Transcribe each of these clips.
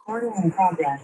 Recording in progress.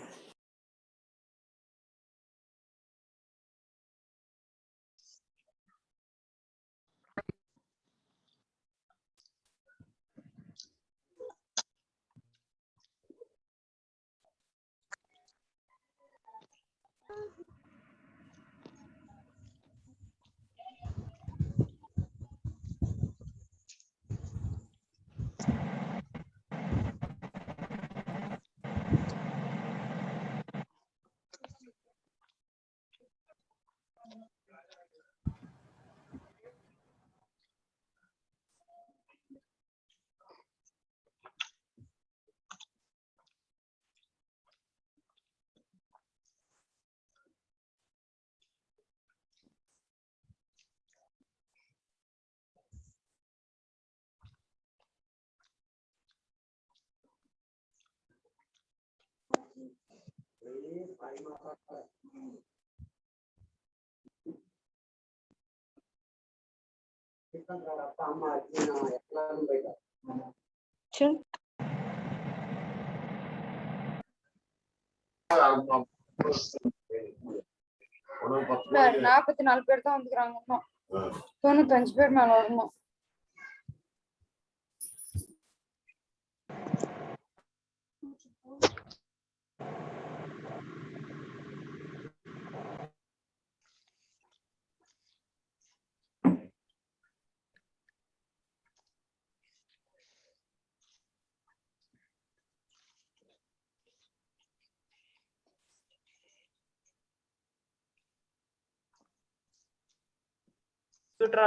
Sure. Sir 44 பேர் தான் வந்துக்கிறாங்க. இன்னும் 95 பேர் மேல வரணும்.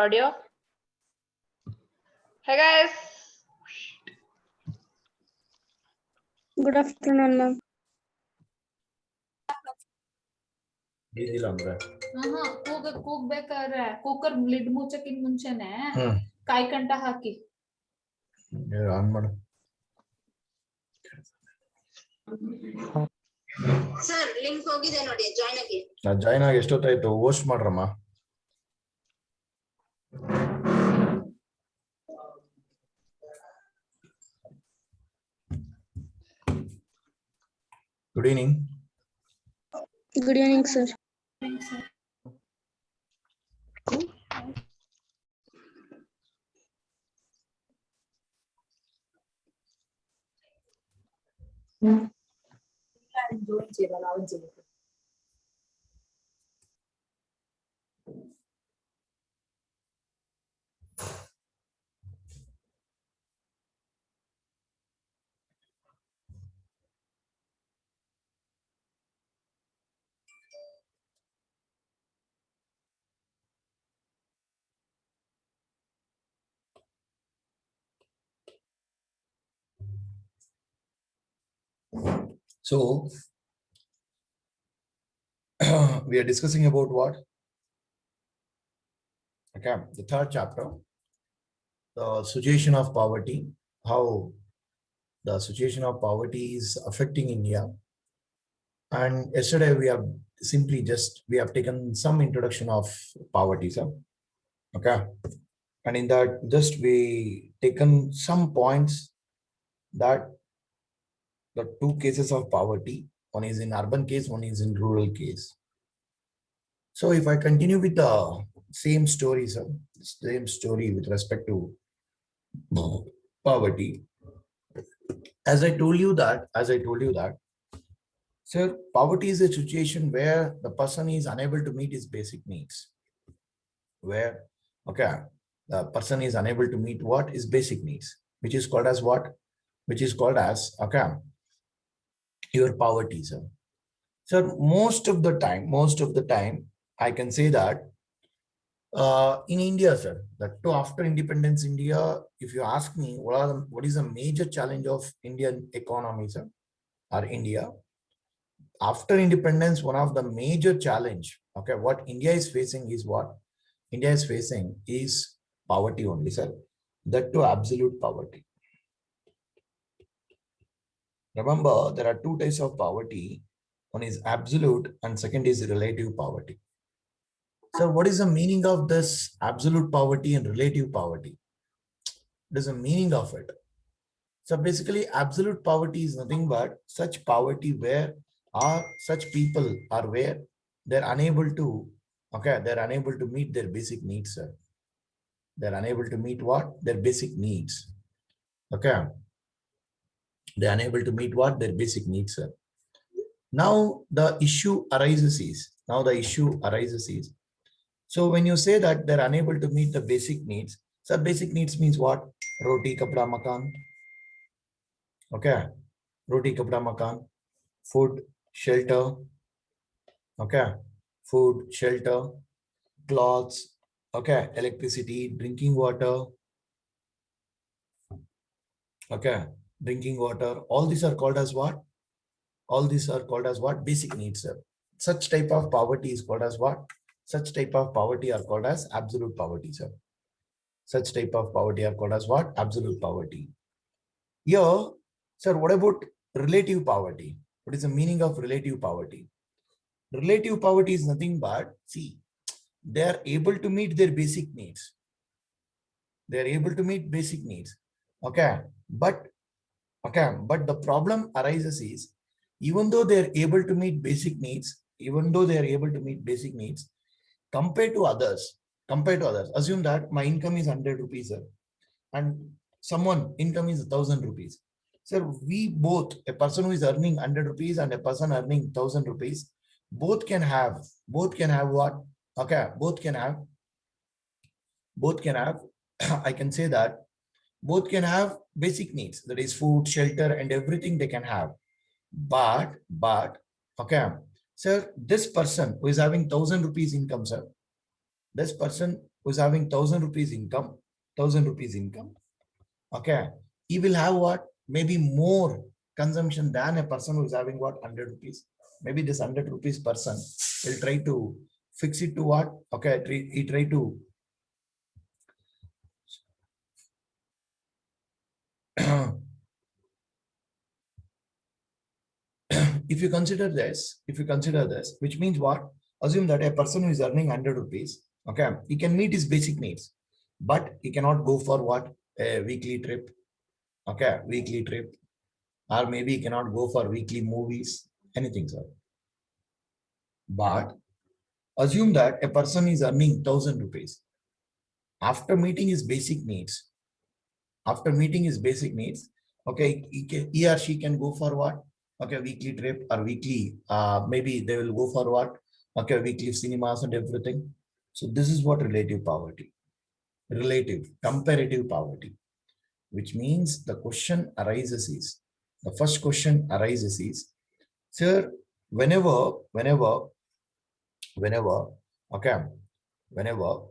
Audio. Hey guys. Good afternoon, ma'am. ಕೂಗ್ಬೇಕಾದ್ರೆ ಕುಕ್ಕರ್ ಲಿಡ್ ಮುಚ್ಚಕ್ಕಿಂತ ಮುಂಚೆನೆ ಕಾಯ್ಕಂಟ ಹಾಕಿ ಆನ್ ಮಾಡು. ಸರ್ ಲಿಂಕ್ ಹೋಗಿದೆ ನೋಡಿ, ಜಾಯ್ನ್ ಆಗಿ. ಜಾಯ್ನ್ ಆಗಿ ಎಷ್ಟೊತ್ತಾಯ್ತು? ಹೋಸ್ಟ್ ಮಾಡ್ರಮ್ಮ. Good evening. Good evening, sir. So we are discussing about what? Okay, the third chapter, the situation of poverty, how the situation of poverty is affecting India. And yesterday we have taken some introduction of poverty, sir. Okay, and in that just we taken some points that the two cases of poverty, one is in urban case, one is in rural case. So if I continue with the same story, sir, same story with respect to poverty, as I told you that, sir, poverty is a situation where the person is unable to meet his basic needs. Where, okay, the person is unable to meet what is basic needs, which is called as what? Which is called as, okay, your poverty, sir. Sir, most of the time, I can say that in India, sir, that too after independence India, if you ask me what is a major challenge of Indian economy, sir, or India, after independence, one of the major challenge, okay, what India is facing is what? India is facing is poverty only, sir. That too absolute poverty. Remember, there are two types of poverty. One is absolute and second is relative poverty. So what is the meaning of this absolute poverty and relative poverty? What is the meaning of it? So basically, absolute poverty is nothing but such poverty where such people are where they're unable to, okay, they're unable to meet their basic needs, sir. They're unable to meet what? Their basic needs. Okay. They're unable to meet what? Their basic needs, sir. Now the issue arises is, so when you say that they're unable to meet the basic needs, so basic needs means what? Roti, kapda, makan. Okay. Roti, kapda, makan. Food, shelter. Okay. Food, shelter, clothes. Okay. Electricity, drinking water. Okay. Drinking water. All these are called as what? All these are called as what? Basic needs, sir. Such type of poverty is called as what? Such type of poverty are called as absolute poverty, sir. Such type of poverty are called as what? Absolute poverty. Here, sir, what about relative poverty? What is the meaning of relative poverty? Relative poverty is nothing but, see, they are able to meet their basic needs. They are able to meet basic needs. Okay. But the problem arises is, even though they are able to meet basic needs, compared to others, assume that my income is 100 rupees, sir, and someone income is 1,000 rupees. Sir, we both, a person who is earning 100 rupees and a person earning 1,000 rupees, both can have what? Okay, both can have, I can say that both can have basic needs, that is food, shelter, and everything they can have. But, okay, sir, this person who is having 1,000 rupees income, sir, this person who is having 1,000 rupees income, okay, he will have what? Maybe more consumption than a person who is having what? 100 rupees. Maybe this 100 rupees person will try to fix it to what? Okay, he try to if you consider this, which means what? Assume that a person who is earning 100 rupees, okay, he can meet his basic needs, but he cannot go for what? A weekly trip, okay, or maybe he cannot go for weekly movies, anything, sir. But assume that a person is earning 1,000 rupees. After meeting his basic needs, okay, he or she can go for what? Okay, weekly trip or weekly, maybe they will go for what? Okay, weekly cinemas and everything. So this is what relative poverty, comparative poverty, which means the first question arises is, sir, whenever, okay, whenever,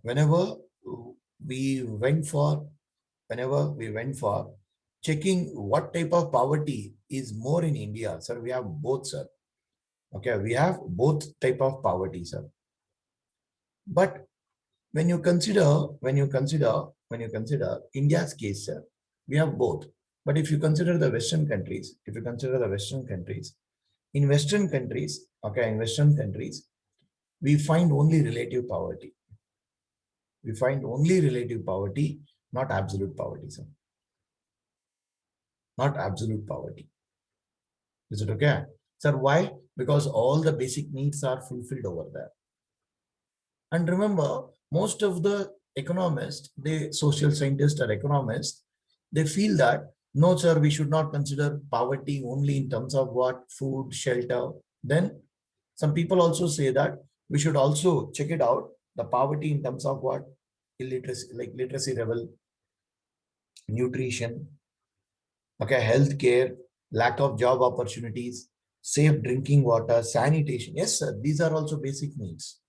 whenever we went for checking what type of poverty is more in India, sir, we have both, sir. Okay, we have both type of poverty, sir. But when you consider India's case, sir, we have both. But if you consider the Western countries, in Western countries, we find only relative poverty. Not absolute poverty, sir. Not absolute poverty. Is it okay? Sir, why? Because all the basic needs are fulfilled over there. And remember, most of the economists, social scientists or economists, they feel that, no, sir, we should not consider poverty only in terms of what? Food, shelter. Then some people also say that we should also check it out, the poverty in terms of what? Illiteracy, like literacy level, nutrition, okay, healthcare, lack of job opportunities, safe drinking water, sanitation. Yes, sir, these are also basic needs.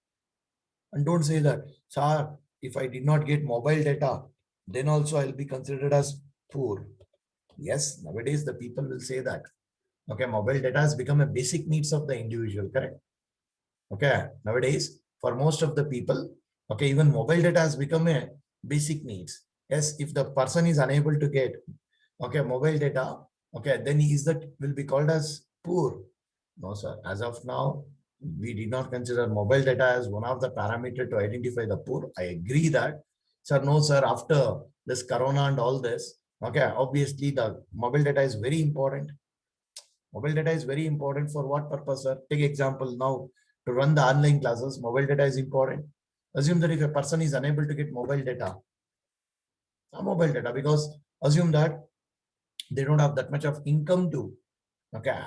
And don't say that, sir, if I did not get mobile data, then also I'll be considered as poor. Yes, nowadays the people will say that. Okay, mobile data has become a basic needs of the individual, correct? Okay, nowadays, for most of the people, okay, even mobile data has become a basic needs. Yes, if the person is unable to get, okay, mobile data, okay, then will be called as poor. No, sir. As of now, we did not consider mobile data as one of the parameters to identify the poor. I agree that, sir. No, sir. After this corona and all this. Okay, obviously the mobile data is very important. Mobile data is very important for what purpose, sir? Take example now, to run the online classes, mobile data is important. Assume that if a person is unable to get mobile data, because assume that they don't have that much of income to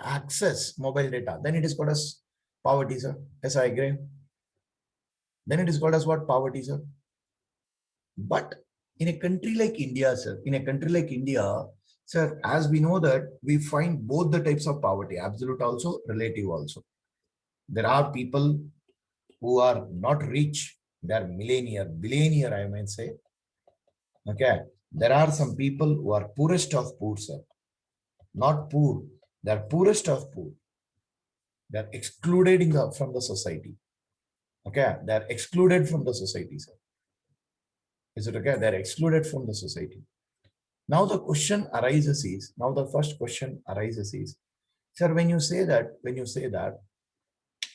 access mobile data, then it is called as poverty, sir. Yes, I agree. Then it is called as what? Poverty, sir. But in a country like India, sir, sir, as we know that we find both the types of poverty, absolute also, relative also. There are people who are not rich, they are billionaire, I might say. Okay. There are some people who are poorest of poor, sir. Not poor, they are poorest of poor. They are excluded from the society. Okay. They are excluded from the society, sir. Is it okay? They are excluded from the society. Now the question arises is, sir, when you say that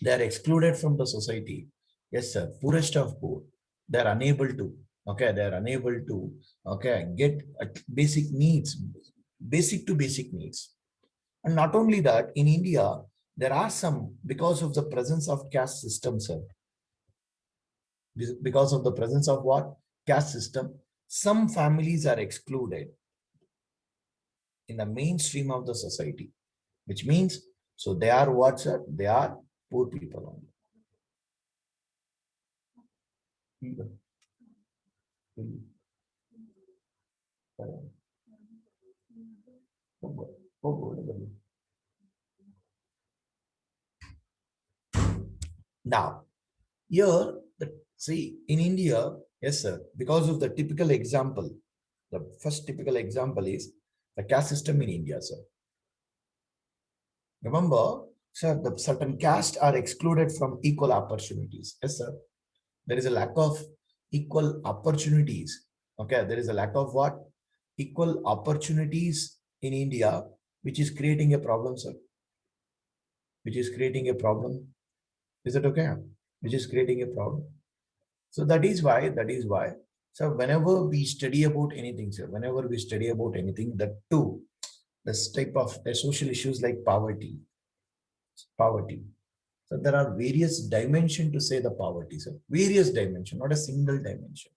they are excluded from the society, yes, sir, poorest of poor, they are unable to, get basic needs, basic to basic needs. And not only that, in India, there are some, because of the presence of caste system, sir, because of the presence of what? Caste system, some families are excluded in the mainstream of the society, which means, so they are what, sir? They are poor people only. Now, here, see, in India, yes, sir, because of the typical example, the first typical example is the caste system in India, sir. Remember, sir, the certain castes are excluded from equal opportunities. Yes, sir. There is a lack of equal opportunities. Okay, there is a lack of what? Equal opportunities in India, which is creating a problem, sir. Which is creating a problem. Is it okay? Which is creating a problem. So that is why, so whenever we study about anything, sir, that too, this type of social issues like poverty. So there are various dimensions to say the poverty, sir. Various dimension, not a single dimension.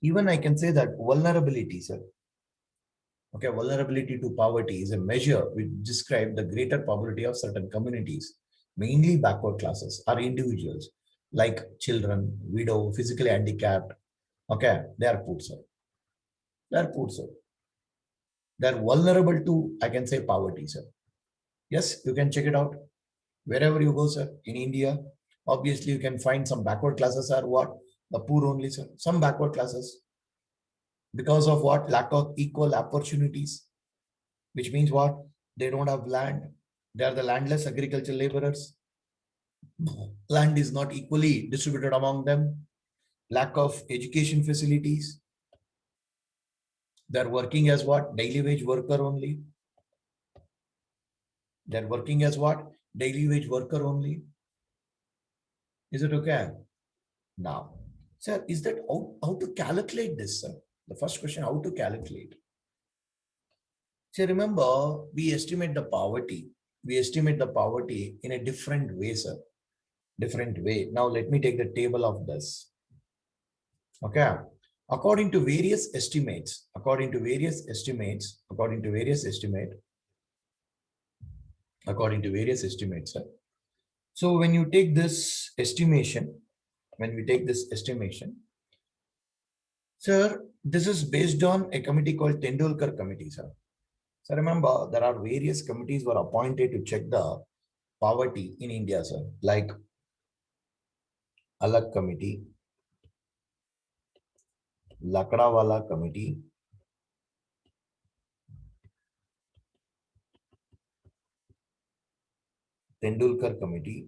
Even I can say that vulnerability, sir. Okay, vulnerability to poverty is a measure which describes the greater poverty of certain communities, mainly backward classes or individuals like children, widow, physically handicapped. Okay, they are poor, sir. They are poor, sir. They are vulnerable to, I can say, poverty, sir. Yes, you can check it out. Wherever you go, sir, in India, obviously you can find some backward classes are what? The poor only, sir. Some backward classes. Because of what? Lack of equal opportunities. Which means what? They don't have land. They are the landless agricultural laborers. Land is not equally distributed among them. Lack of education facilities. They're working as what? Daily wage worker only. They're working as what? Daily wage worker only. Is it okay? Now, sir, is that how to calculate this, sir? The first question, how to calculate? So remember, we estimate the poverty. We estimate the poverty in a different way, sir. Different way. Now, let me take the table of this. Okay. According to various estimates, sir. So when you take this estimation, sir, this is based on a committee called Tendulkar Committee, sir. So remember, there are various committees were appointed to check the poverty in India, sir, like Alag Committee, Lakdawala Committee, Tendulkar Committee,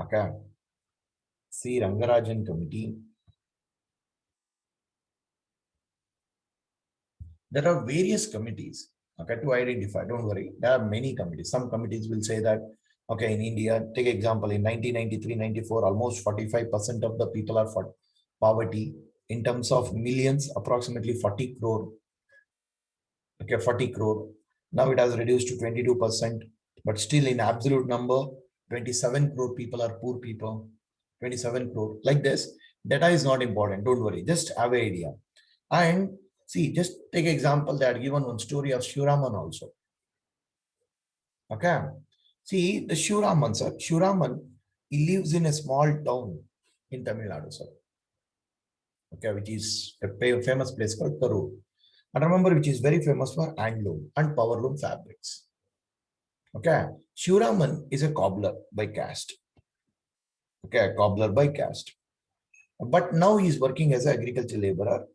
okay, C. Rangarajan Committee. There are various committees, okay, to identify. Don't worry, there are many committees. Some committees will say that Okay, in India, take example in 1993-94, almost 45% of the people are for poverty. In terms of millions, approximately 40 crore. Okay, 40 crore. Now it has reduced to 22%, but still in absolute number, 27 crore people are poor people. 27 crore. Like this, data is not important. Don't worry. Just have an idea. And see, just take example. They had given one story of Shuraman also. Okay. See, the Shuraman, sir. Shuraman, he lives in a small town in Tamil Nadu, sir. Okay, which is a famous place called Karur. And remember, which is very famous for handloom and powerloom fabrics. Okay. Shuraman is a cobbler by caste. Okay, a cobbler by caste. But now he is working as an agricultural laborer.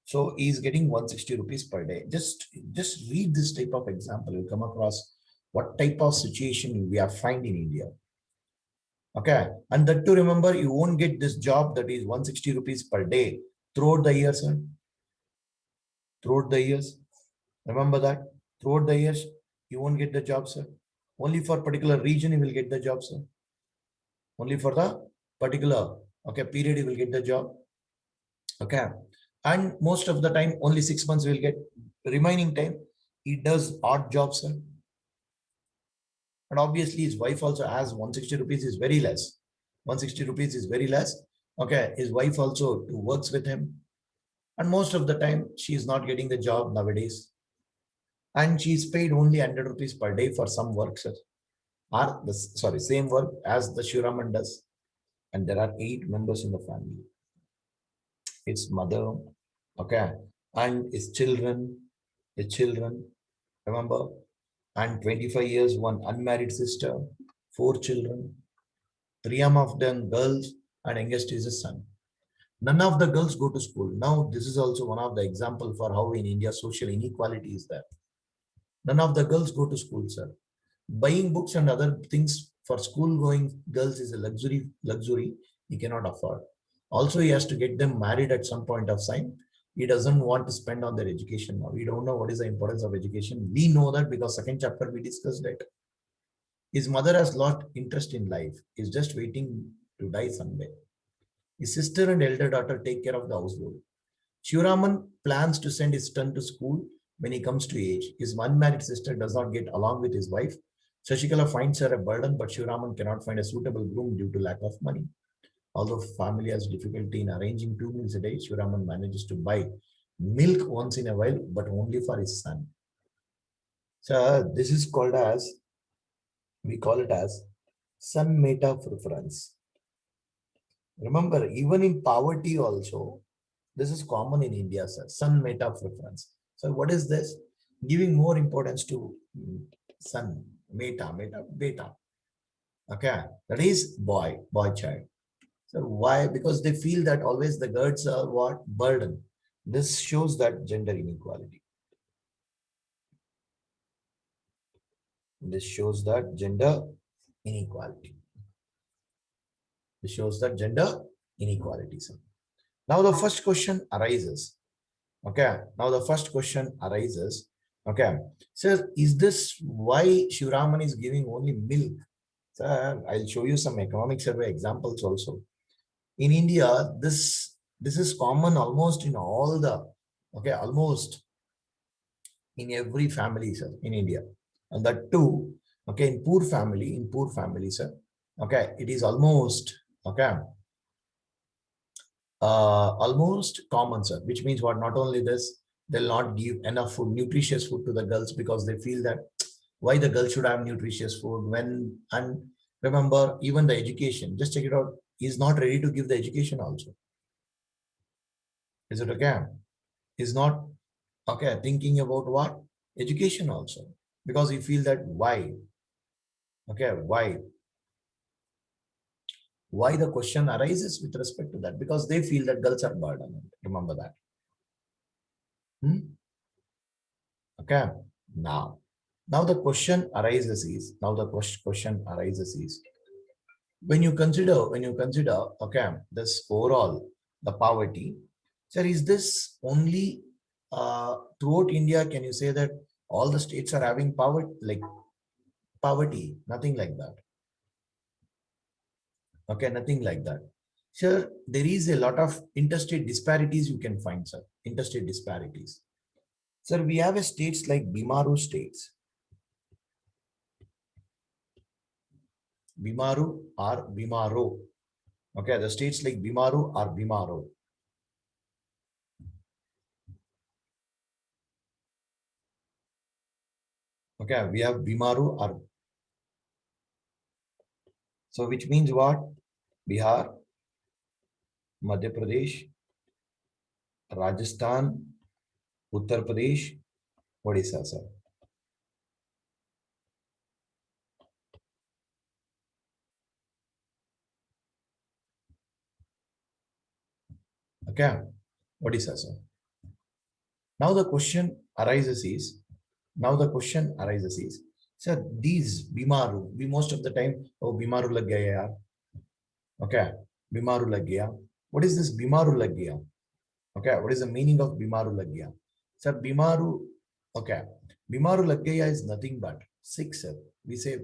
So he is getting 160 rupees per day. Just read this type of example. You'll come across what type of situation we are find in India. Okay. And that to remember, you won't get this job that is 160 rupees per day throughout the years, sir. Throughout the years. Remember that. Throughout the years, you won't get the job, sir. Only for particular region, you will get the job, sir. Only for the particular period, you will get the job. Okay. And most of the time, only 6 months will get. Remaining time, he does odd jobs, sir. And obviously, his wife also has 160 rupees is very less. 160 rupees is very less. Okay. His wife also works with him. And most of the time, she is not getting the job nowadays. And she is paid only 100 rupees per day for some work, sir. Or same work as the Shuraman does. And there are 8 members in the family. Its mother, okay, and his children, remember, and 25 years, one unmarried sister, 4 children, 3 of them girls, and youngest is a son. None of the girls go to school. Now, this is also one of the example for how in India social inequality is there. None of the girls go to school, sir. Buying books and other things for school going girls is a luxury he cannot afford. Also, he has to get them married at some point of time. He doesn't want to spend on their education now. We don't know what is the importance of education. We know that because second chapter we discussed it. His mother has lost interest in life. He's just waiting to die someday. His sister and elder daughter take care of the household. Shivaraman plans to send his son to school when he comes to age. His unmarried sister does not get along with his wife. Shashikala finds her a burden, but Shivaraman cannot find a suitable groom due to lack of money. Although family has difficulty in arranging 2 meals a day, Shivaraman manages to buy milk once in a while, but only for his son. So this is called as, we call it as son meta preference. Remember, even in poverty also, this is common in India, sir. Son meta preference. So what is this? Giving more importance to son, meta, beta. Okay, that is boy child. So why? Because they feel that always the girls are what? Burden. This shows that gender inequality. This shows that gender inequality. This shows that gender inequality, sir. Now the first question arises. Okay. Now the first question arises. Okay. So is this why Shivaraman is giving only milk? Sir, I'll show you some economic survey examples also. In India, this is common almost in all the, almost in every family, sir, in India. And that too, in poor family, sir. Okay, it is almost, almost common, sir, which means what? Not only this, they'll not give enough food, nutritious food to the girls because they feel that why the girl should have nutritious food when, and remember, even the education, just check it out, he's not ready to give the education also. Is it okay? He's not, thinking about what? Education also. Because he feel that why? Okay, why? Why the question arises with respect to that? Because they feel that girls are burden. Remember that. Okay. Now the question arises is, when you consider, this overall, the poverty, sir, is this only throughout India? Can you say that all the states are having poverty? Nothing like that. Okay, nothing like that. Sir, there is a lot of interstate disparities you can find, sir. Interstate disparities. Sir, we have a states like Bimaru states. Bimaru or Bimaro. Okay, the states like Bimaru or Bimaro. Okay, we have Bimaru or. So which means what? Bihar, Madhya Pradesh, Rajasthan, Uttar Pradesh, Odisha, sir. Okay, Odisha, sir. Now the question arises is, sir, these Bimaru, we most of the time, oh, Bimaru lag gaya yaar. Okay, Bimaru lag gaya. What is this Bimaru lag gaya? Okay, what is the meaning of Bimaru lag gaya? Sir, Bimaru, okay, Bimaru lag gaya is nothing but sick, sir. We say,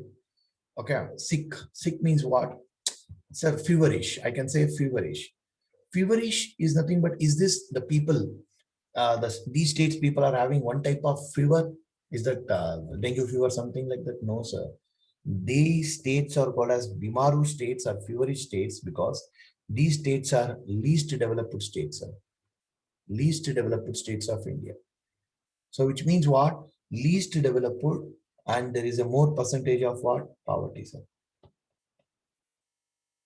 okay, sick. Sick means what? Sir, feverish. I can say feverish. Feverish is nothing but, is this the people, these states people are having one type of fever? Is that dengue fever, something like that? No, sir. These states are called as Bimaru states or feverish states because these states are least developed states, sir. Least developed states of India. So which means what? Least developed, and there is a more percentage of what? Poverty, sir.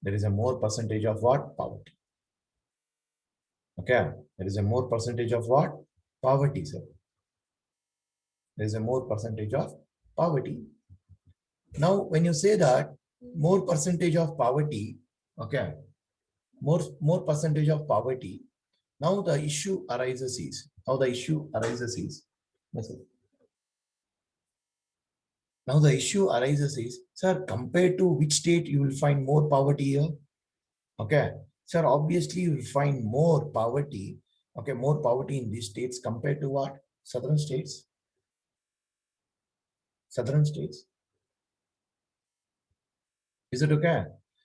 There is a more percentage of what? Poverty. Okay, there is a more percentage of what? Poverty, sir. There is a more percentage of poverty. Now, when you say that more percentage of poverty, okay, more percentage of poverty, now the issue arises is, listen. Now the issue arises is, sir, compared to which state you will find more poverty here? Okay, sir, obviously you will find more poverty, okay, more poverty in these states compared to what? Southern states. Southern states. Is it okay?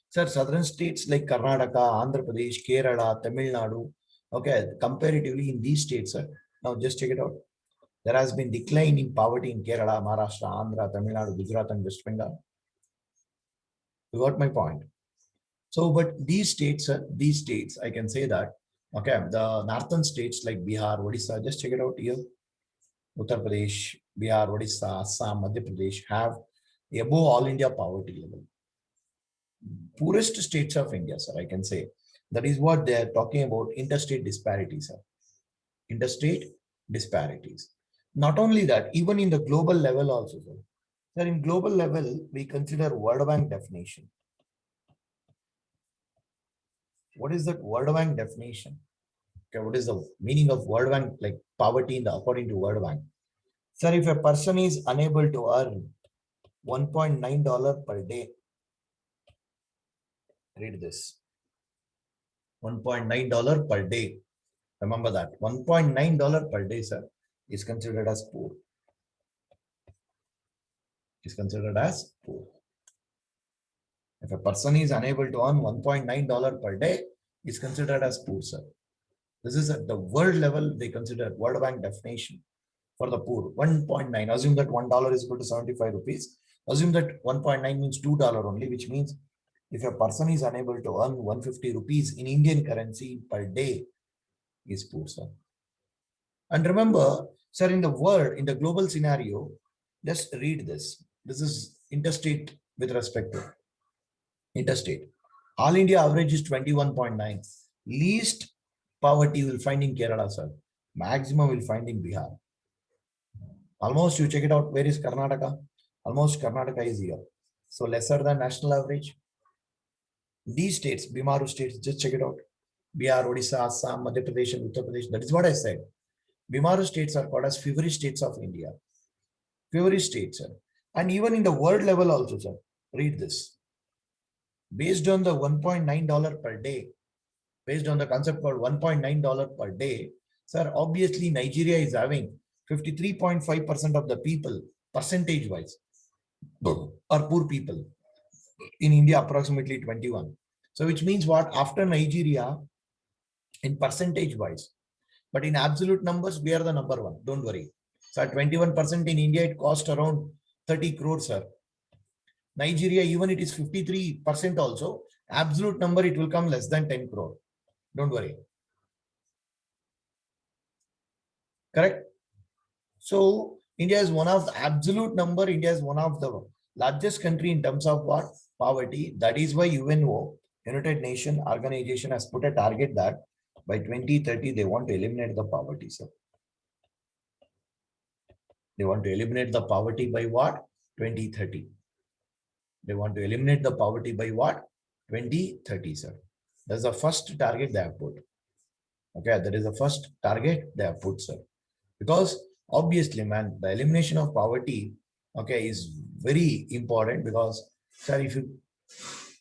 Sir, southern states like Karnataka, Andhra Pradesh, Kerala, Tamil Nadu, okay, comparatively in these states, sir, now just check it out. There has been decline in poverty in Kerala, Maharashtra, Andhra, Tamil Nadu, Gujarat, and West Bengal. You got my point. So, but these states, I can say that, okay, the northern states like Bihar, Odisha, just check it out here. Uttar Pradesh, Bihar, Odisha, Assam, Madhya Pradesh have above all India poverty level. Poorest states of India, sir, I can say. That is what they are talking about, interstate disparities, sir. Interstate disparities. Not only that, even in the global level also, sir. Sir, in global level, we consider World Bank definition. What is that World Bank definition? Okay, what is the meaning of World Bank, like poverty in the, according to World Bank? Sir, if a person is unable to earn $1.9 per day, read this, $1.9 per day. Remember that $1.9 per day, sir, is considered as poor. Is considered as poor. If a person is unable to earn $1.9 per day, is considered as poor, sir. This is at the world level, they consider World Bank definition for the poor. 1.9. Assume that $1 is equal to 75 rupees. Assume that 1.9 means $2 only, which means if a person is unable to earn 150 rupees in Indian currency per day, is poor, sir. And remember, sir, in the world, in the global scenario, just read this. This is interstate with respect to interstate. All India average is 21.9. Least poverty will find in Kerala, sir. Maximum will find in Bihar. Almost you check it out. Where is Karnataka? Almost Karnataka is here. So lesser than national average. These states, Bimaru states, just check it out. Bihar, Odisha, Assam, Madhya Pradesh, and Uttar Pradesh. That is what I said. Bimaru states are called as feverish states of India. Feverish states, sir. And even in the world level also, sir. Read this. Based on the $1.9 per day, based on the concept called $1.9 per day, sir, obviously Nigeria is having 53.5% of the people, percentage-wise, are poor people. In India, approximately 21. So which means what? After Nigeria, in percentage wise, but in absolute numbers, we are the number one. Don't worry. So at 21% in India, it cost around 30 crores, sir. Nigeria, even it is 53% also. Absolute number, it will come less than 10 crore. Don't worry. Correct? So India is one of the absolute number. India is one of the largest country in terms of what? Poverty. That is why UNO, United Nations Organization, has put a target that by 2030, they want to eliminate the poverty, sir. They want to eliminate the poverty by what? 2030. They want to eliminate the poverty by what? 2030, sir. That's the first target they have put. Okay, that is the first target they have put, sir. Because obviously, man, the elimination of poverty, okay, is very important because, sir, if you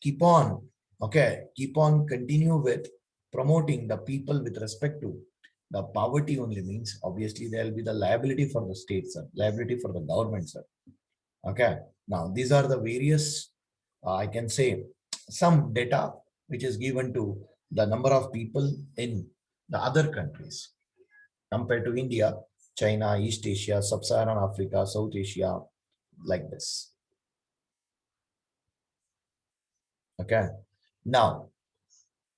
keep on, okay, keep on continue with promoting the people with respect to the poverty only means, obviously, there will be the liability for the state, sir, liability for the government, sir. Okay, now these are the various, I can say, some data which is given to the number of people in the other countries compared to India, China, East Asia, Sub-Saharan Africa, South Asia, like this. Okay, now,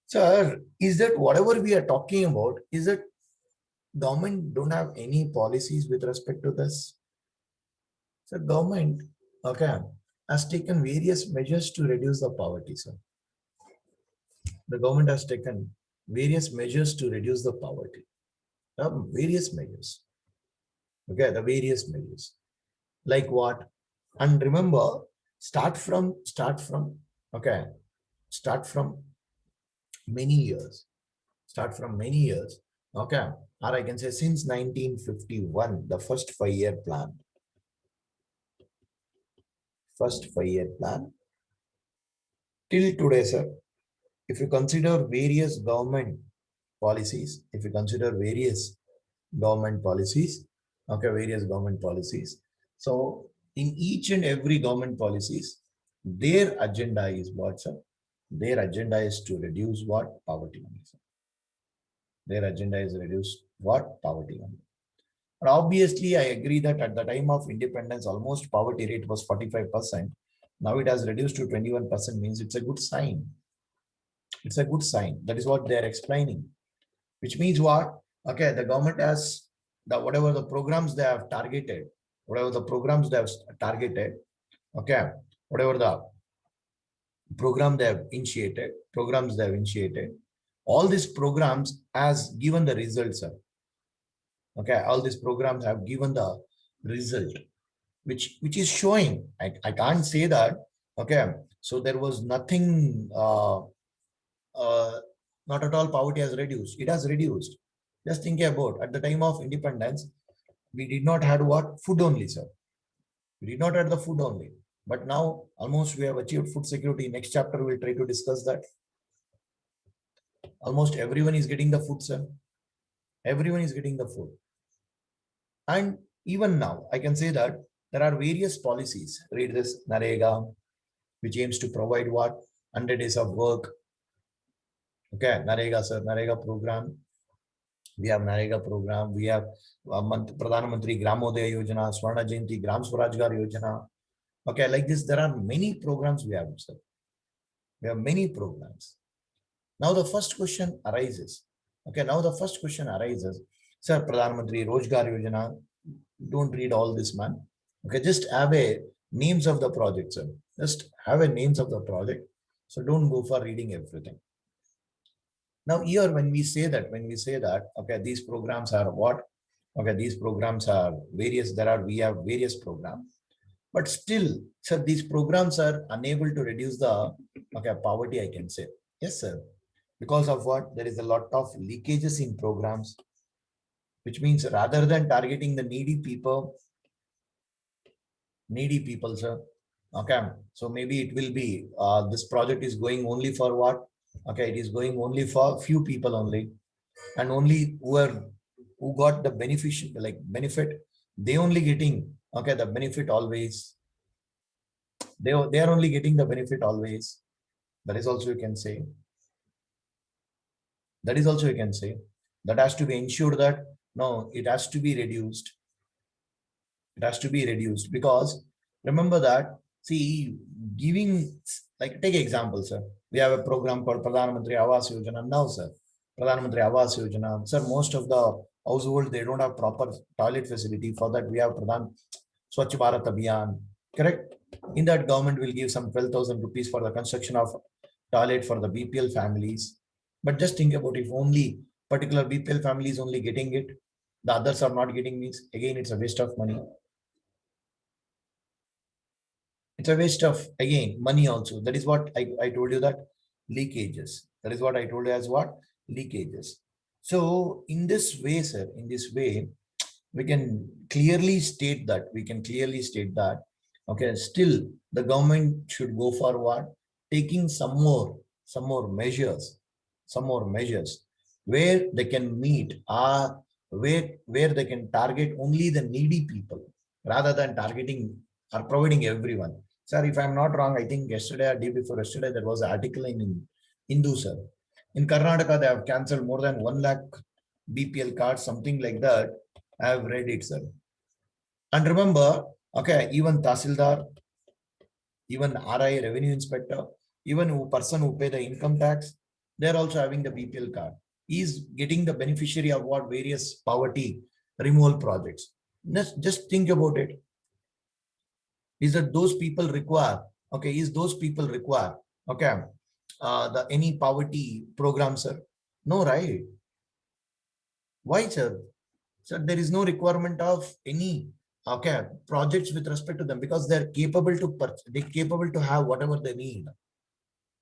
sir, is that whatever we are talking about, is that government don't have any policies with respect to this? So government, okay, has taken various measures to reduce the poverty, sir. The government has taken various measures to reduce the poverty. Various measures. Okay, the various measures. Like what? And remember, start from many years. Start from many years. Okay. Or I can say since 1951, the first 5-year plan. First 5-year plan. Till today, sir. If you consider various government policies, okay, various government policies. So in each and every government policies, their agenda is what, sir? Their agenda is to reduce what? Poverty. Their agenda is reduce what? Poverty. But obviously, I agree that at the time of independence, almost poverty rate was 45%. Now it has reduced to 21%, means it's a good sign. It's a good sign. That is what they are explaining. Which means what? Okay, the government has whatever the programs they have targeted, okay, whatever the programs they have initiated, all these programs has given the results, sir. Okay, all these programs have given the result, which is showing. I can't say that. Okay, so there was nothing. Not at all poverty has reduced. It has reduced. Just think about at the time of independence, we did not have what? Food only, sir. We did not have the food only. But now almost we have achieved food security. Next chapter we'll try to discuss that. Almost everyone is getting the food, sir. Everyone is getting the food. And even now, I can say that there are various policies. Read this, NREGA, which aims to provide what? 100 days of work. Okay, NREGA, sir, NREGA program. We have NREGA program. We have Pradhan Mantri Gramodaya Yojana, Swarna Jayanti, Gram Swarajgar Yojana. Okay, like this, there are many programs we have, sir. We have many programs. Now the first question arises. Okay, now the first question arises. Sir, Pradhan Mantri Rojgar Yojana. Don't read all this, man. Okay, just have a names of the project, sir. Just have a names of the project. So don't go for reading everything. Now here, when we say that, okay, these programs are what? Okay, these programs are various. We have various programs, but still, sir, these programs are unable to reduce the poverty. I can say yes, sir, because of what? There is a lot of leakages in programs, which means rather than targeting the needy people, sir. Okay, so maybe it will be this project is going only for what? Okay, it is going only for few people only, and only who got the benefit, they only getting the benefit always. They are only getting the benefit always. That is also you can say. That is also you can say. That has to be ensured that no, it has to be reduced. It has to be reduced because remember that, see, giving, like take example, sir. We have a program called Pradhan Mantri Awas Yojana now, sir. Pradhan Mantri Awas Yojana. Sir, most of the household, they don't have proper toilet facility. For that, we have Pradhan Swachh Bharat Abhiyan. Correct? In that, government will give some 12,000 rupees for the construction of toilet for the BPL families. But just think about if only particular BPL family is only getting it, the others are not getting, means again it's a waste of money. It's a waste of, again, money also. That is what I told you, that leakages. That is what I told you as what? Leakages. So in this way, sir, in this way, we can clearly state that, okay, still the government should go for what? Taking some more measures, where they can meet, where they can target only the needy people rather than targeting or providing everyone. Sir, if I'm not wrong, I think yesterday or day before yesterday, there was an article in Hindu, sir. In Karnataka, they have cancelled more than 1 lakh BPL cards, something like that. I have read it, sir. And remember, okay, even Tasildar, even RI, Revenue Inspector, even who person who pay the income tax, they're also having the BPL card. He's getting the beneficiary of what? Various poverty removal projects. Just think about it. Is that those people require, okay, okay, the any poverty program, sir? No, right? Why, sir? So there is no requirement of any, okay, projects with respect to them, because they're capable to have whatever they need.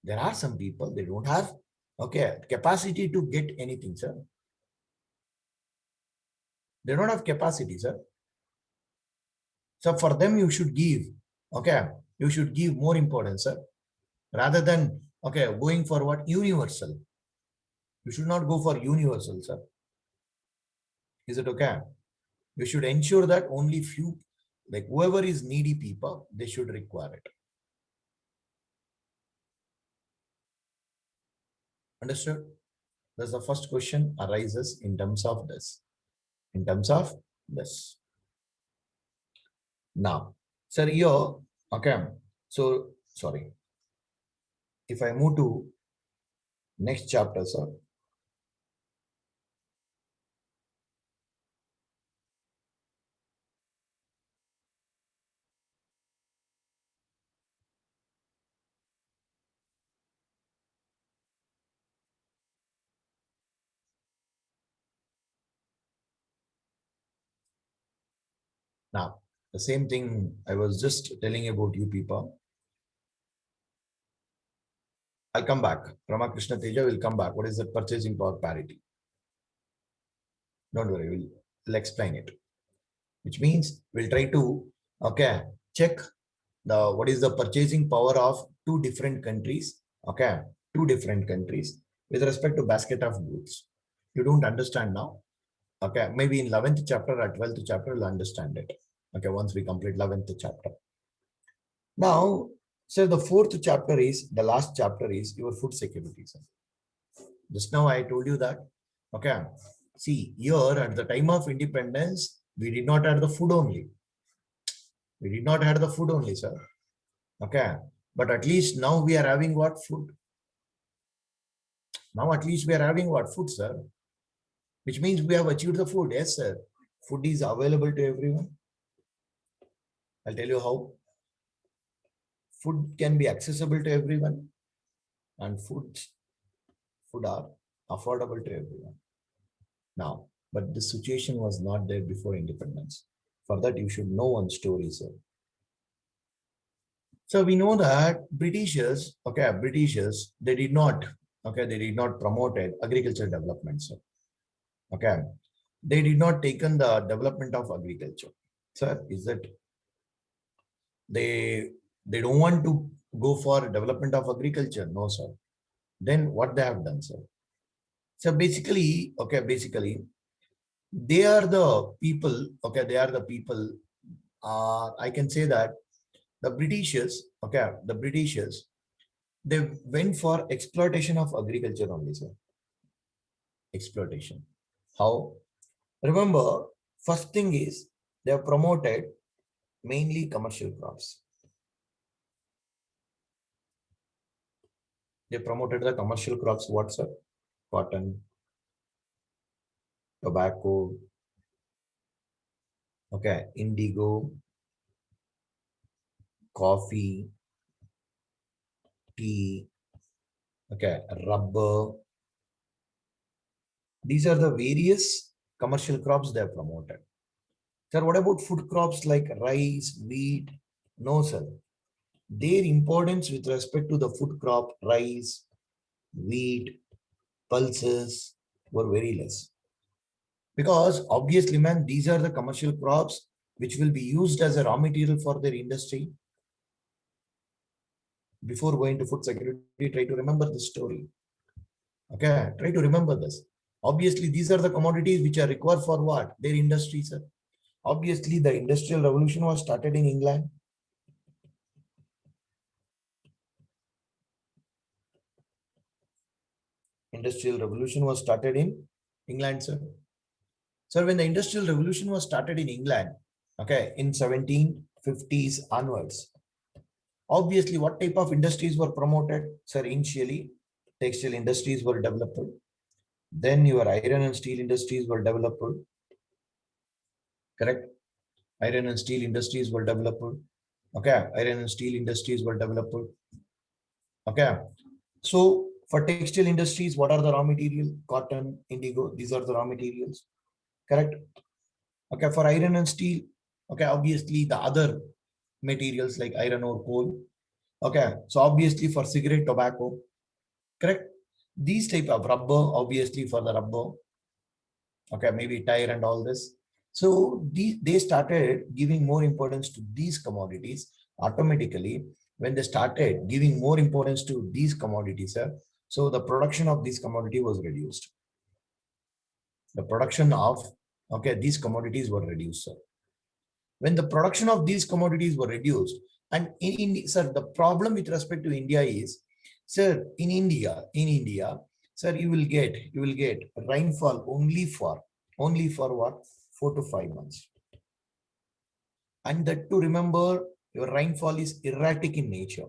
There are some people, they don't have, okay, capacity to get anything, sir. They don't have capacity, sir. So for them, you should give, okay, you should give more importance, sir, rather than, okay, going for what? Universal. You should not go for universal, sir. Is it okay? You should ensure that only few, like whoever is needy people, they should require it. Understood? That's the first question arises in terms of this. In terms of this. Now, sir, here, okay. So, sorry. If I move to next chapter, sir. Now, the same thing I was just telling about you people. I'll come back. Ramakrishna Teja will come back. What is the purchasing power parity? Don't worry, we'll explain it. Which means we'll try to, okay, check the what is the purchasing power of two different countries, okay, two different countries with respect to basket of goods. You don't understand now, okay, maybe in 11th chapter or 12th chapter you'll understand it, okay, once we complete 11th chapter. Now, so the 4th chapter is, the last chapter is your food security. Just now I told you that, okay, see here at the time of independence we did not have the food only. We did not have the food only, sir. Okay. But at least now we are having what? Food. Now at least we are having what? Food, sir. Which means we have achieved the food. Yes, sir. Food is available to everyone. I'll tell you how. Food can be accessible to everyone. And food are affordable to everyone. Now, but the situation was not there before independence. For that, you should know one story, sir. So we know that Britishers, they did not promote agricultural development, sir. Okay, they did not taken the development of agriculture. Sir, is that they don't want to go for development of agriculture? No, sir. Then what they have done, sir? So basically, they are the people, I can say that the Britishers, They went for exploitation of agriculture only, sir. Exploitation. How? Remember, first thing is they have promoted mainly commercial crops. They promoted the commercial crops, what, sir? Cotton, tobacco, okay, indigo, coffee, tea, okay, rubber. These are the various commercial crops they have promoted. Sir, what about food crops like rice, wheat? No, sir. Their importance with respect to the food crop, rice, wheat, pulses were very less. Because obviously, man, these are the commercial crops which will be used as a raw material for their industry. Before going to food security, try to remember this story. Okay, try to remember this. Obviously, these are the commodities which are required for what? Their industry, sir. Obviously, the industrial revolution was started in England. Industrial revolution was started in England, sir. Sir, when the industrial revolution was started in England, okay, in 1750s onwards, obviously, what type of industries were promoted? Sir, initially, textile industries were developed. Then your iron and steel industries were developed. Correct? Iron and steel industries were developed. Okay, iron and steel industries were developed. Okay, so for textile industries, what are the raw material? Cotton, indigo, these are the raw materials. Correct? Okay, for iron and steel, okay, obviously the other materials like iron or coal. Okay, so obviously for cigarette, tobacco. Correct? These type of rubber, obviously for the rubber. Okay, maybe tire and all this. So they started giving more importance to these commodities automatically. When they started giving more importance to these commodities, sir, so the production of this commodity was reduced. The production of, okay, these commodities were reduced, sir. When the production of these commodities were reduced, and sir, the problem with respect to India is, sir, in India, sir, you will get rainfall only for what? 4 to 5 months. And that to remember, your rainfall is erratic in nature.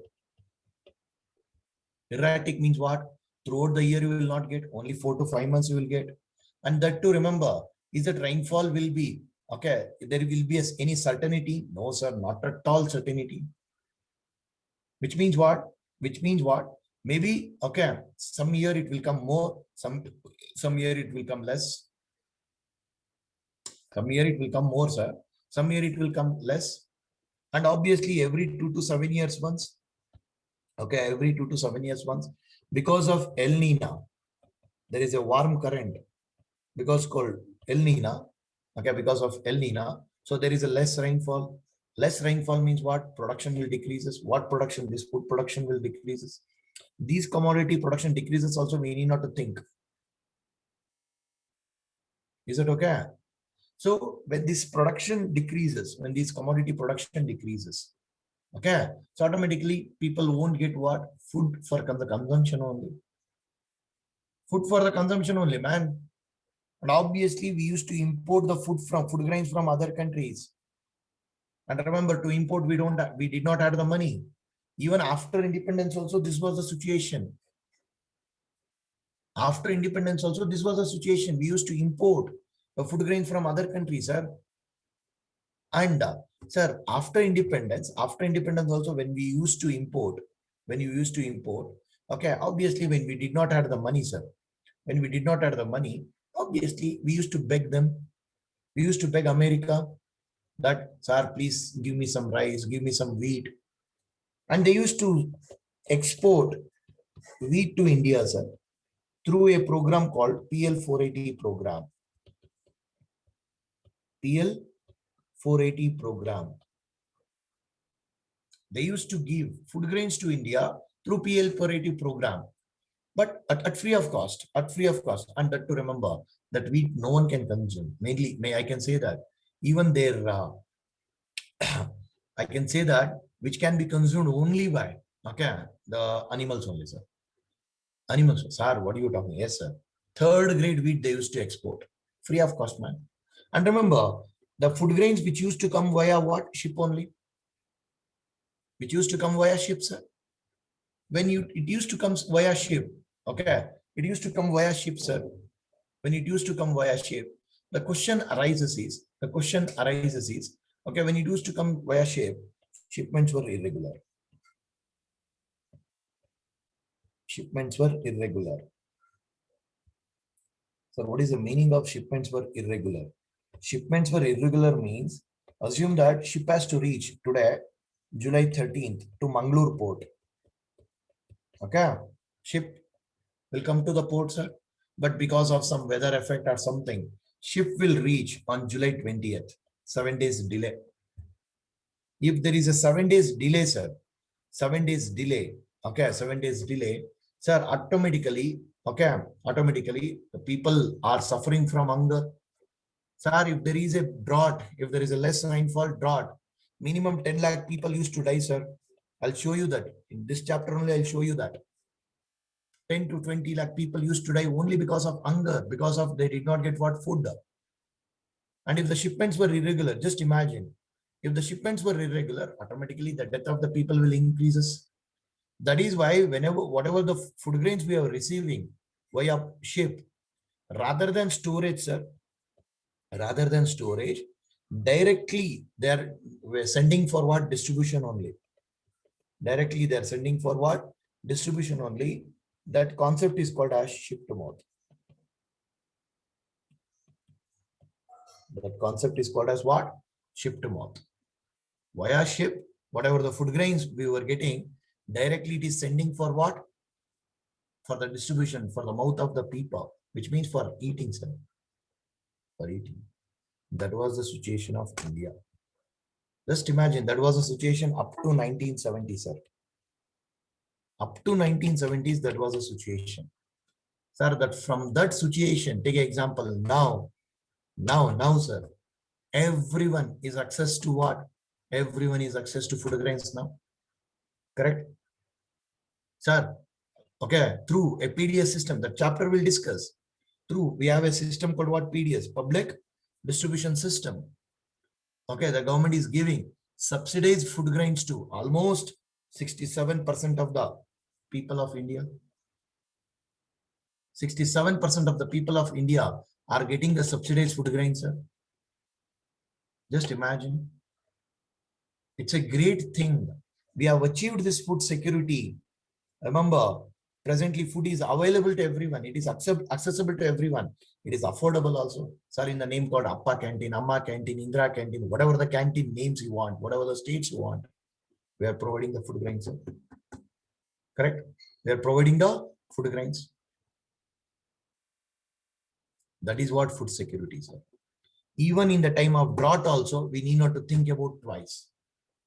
Erratic means what? Throughout the year you will not get, only 4 to 5 months you will get. And that to remember is that rainfall will be, okay, there will be any certainty? No, sir, not at all certainty. Which means what? Maybe, okay, some year it will come more, some year it will come less. Some year it will come more, sir. Some year it will come less. And obviously every 2 to 7 years once. Okay, every 2 to 7 years once. Because of El Nino, there is a warm current because called El Nino. Okay, because of El Nino. So there is a less rainfall. Less rainfall means what? Production will decreases. What production? This food production will decreases. These commodity production decreases also, we need not to think. Is it okay? So when this production decreases, when this commodity production decreases, okay, so automatically people won't get what? Food for the consumption only. Food for the consumption only, man. And obviously we used to import the food grains from other countries. And remember, to import, we did not have the money. Even after independence also, this was the situation. After independence also, this was the situation. We used to import the food grains from other countries, sir. And sir, after independence also, when you used to import, okay, obviously when we did not have the money, sir, when we did not have the money, obviously we used to beg them. We used to beg America that, sir, please give me some rice, give me some wheat. And they used to export wheat to India, sir, through a program called PL 480 program. PL 480 program. They used to give food grains to India through PL 480 program, but at free of cost, and that to remember that wheat no one can consume. Mainly, I can say that even their, I can say that which can be consumed only by Okay, the animals only, sir. Animals, sir. What are you talking? Yes, sir. Third grade wheat they used to export, free of cost, man. And remember, the food grains which used to come via what? Ship only. Which used to come via ship, sir. It used to come via ship. Okay, it used to come via ship, sir. When it used to come via ship, the question arises is, okay, when it used to come via ship, shipments were irregular. Shipments were irregular. So what is the meaning of shipments were irregular? Shipments were irregular means, assume that ship has to reach today, July 13th, to Mangalore port. Okay, ship will come to the port, sir, but because of some weather effect or something, ship will reach on July 20th, 7 days delay. If there is a 7 days delay, sir, 7 days delay, okay, 7 days delay, sir, automatically, okay, automatically the people are suffering from hunger. Sir, if there is a drought, if there is a less rainfall drought, minimum 10 lakh people used to die, sir. I'll show you that. In this chapter only, I'll show you that. 10 to 20 lakh people used to die only because of hunger, because of they did not get what food. And if the shipments were irregular, just imagine, if the shipments were irregular, automatically the death of the people will increases. That is why whatever the food grains we are receiving via ship, rather than storage, sir, rather than storage, directly they're sending for what? Distribution only. Directly they're sending for what? Distribution only. That concept is called as ship to mouth. That concept is called as what? Ship to mouth. Via ship, whatever the food grains we were getting, directly it is sending for what? For the distribution, for the mouth of the people, which means for eating, sir. For eating. That was the situation of India. Just imagine, that was a situation up to 1970, sir. Up to 1970s, that was a situation. Sir, that from that situation, take an example now, sir, everyone is access to what? Everyone is access to food grains now. Correct? Sir, okay, through a PDS system, the chapter will discuss. Through, we have a system called what? PDS, Public Distribution System. Okay, the government is giving subsidized food grains to almost 67% of the people of India. 67% of the people of India are getting the subsidized food grains, sir. Just imagine. It's a great thing. We have achieved this food security. Remember, presently food is available to everyone. It is accessible to everyone. It is affordable also. Sir, in the name called Appa Canteen, Amma Canteen, Indra Canteen, whatever the canteen names you want, whatever the states you want, we are providing the food grains. Correct? We are providing the food grains. That is what food security is. Even in the time of drought also, we need not to think about twice.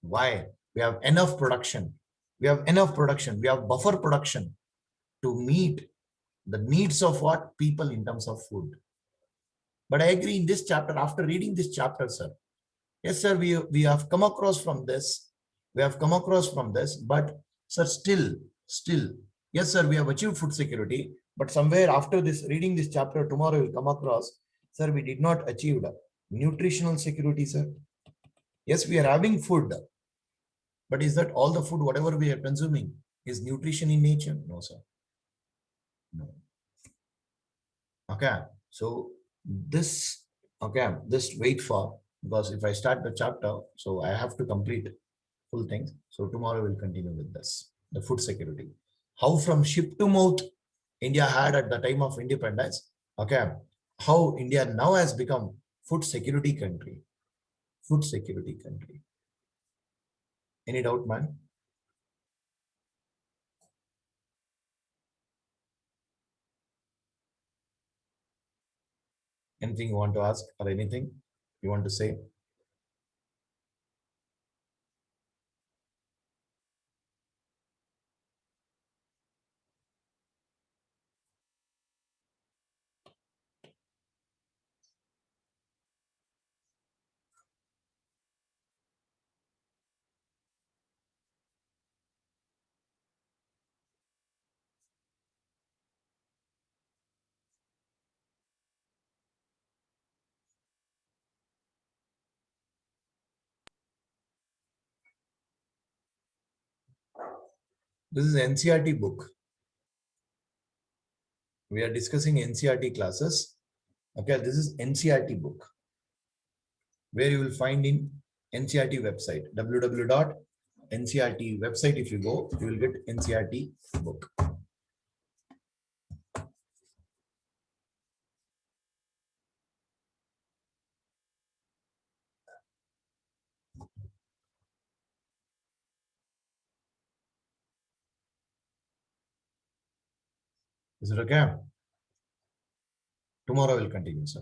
Why? We have enough production. We have enough production. We have buffer production to meet the needs of what? People in terms of food. But I agree in this chapter, after reading this chapter, sir, yes, sir, we have come across from this. We have come across from this, but sir, still, yes, sir, we have achieved food security, but somewhere after this, reading this chapter, tomorrow we'll come across, sir, we did not achieve nutritional security, sir. Yes, we are having food, but is that all the food, whatever we are consuming, is nutrition in nature? No, sir. No. Okay, so this, okay, just wait for, because if I start the chapter, so I have to complete full things. So tomorrow we'll continue with this, the food security. How from ship to mouth India had at the time of independence, okay, how India now has become food security country. Food security country. Any doubt, man? Anything you want to ask or anything you want to say? This is NCERT book. We are discussing NCERT classes. Okay, this is NCERT book, where you will find in NCERT website, www.ncert website. If you go, you will get NCERT book. Is it okay? Tomorrow we'll continue, sir.